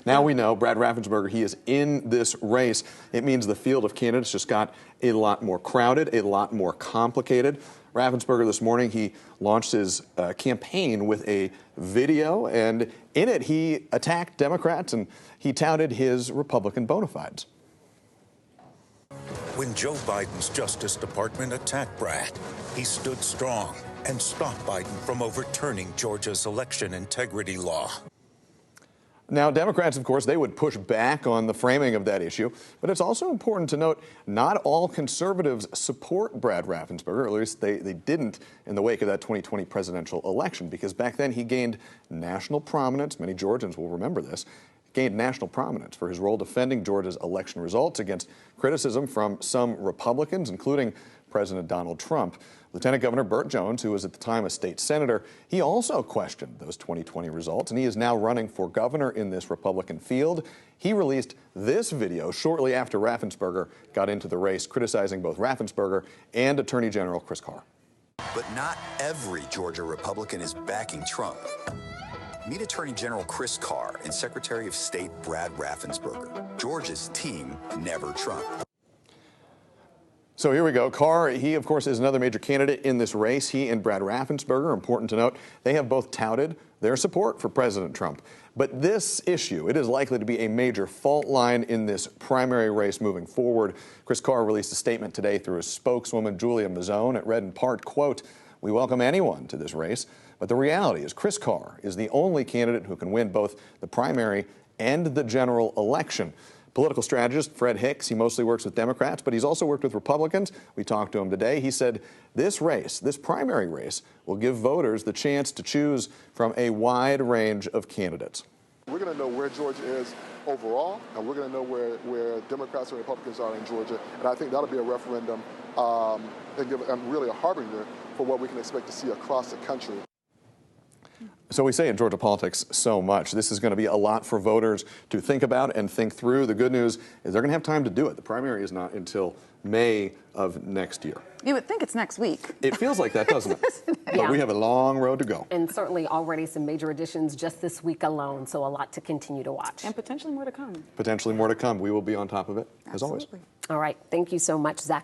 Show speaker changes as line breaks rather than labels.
Now we know Brad Raffensperger, he is in this race. It means the field of candidates just got a lot more crowded, a lot more complicated. Raffensperger this morning, he launched his campaign with a video, and in it he attacked Democrats and he touted his Republican bona fides.
When Joe Biden's Justice Department attacked Brad, he stood strong and stopped Biden from overturning Georgia's election integrity law.
Now, Democrats, of course, they would push back on the framing of that issue, but it's also important to note not all conservatives support Brad Raffensperger, or at least they didn't in the wake of that 2020 presidential election, because back then he gained national prominence. Many Georgians will remember this. Gained national prominence for his role defending Georgia's election results against criticism from some Republicans, including President Donald Trump. Lieutenant Governor Burt Jones, who was at the time a state senator, he also questioned those 2020 results, and he is now running for governor in this Republican field. He released this video shortly after Raffensperger got into the race, criticizing both Raffensperger and Attorney General Chris Carr.
But not every Georgia Republican is backing Trump. Meet Attorney General Chris Carr and Secretary of State Brad Raffensperger. Georgia's team never Trump.
So here we go. Carr, he, of course, is another major candidate in this race. He and Brad Raffensperger, important to note, they have both touted their support for President Trump. But this issue, it is likely to be a major fault line in this primary race moving forward. Chris Carr released a statement today through his spokeswoman, Julia Mazzone. It read in part, quote, "We welcome anyone to this race, but the reality is Chris Carr is the only candidate who can win both the primary and the general election." Political strategist Fred Hicks, he mostly works with Democrats, but he's also worked with Republicans. We talked to him today. He said this race, this primary race, will give voters the chance to choose from a wide range of candidates.
We're going to know where Georgia is overall, and we're going to know where Democrats and Republicans are in Georgia. And I think that'll be a referendum and really a harbinger for what we can expect to see across the country.
So we say in Georgia politics so much. This is going to be a lot for voters to think about and think through. The good news is they're going to have time to do it. The primary is not until May of next year.
You would think it's next week.
It feels like that, doesn't it? But we have a long road to go.
And certainly already some major additions just this week alone, so a lot to continue to watch.
And potentially more to come.
Potentially more to come. We will be on top of it, as always.
All right. Thank you so much, Zach.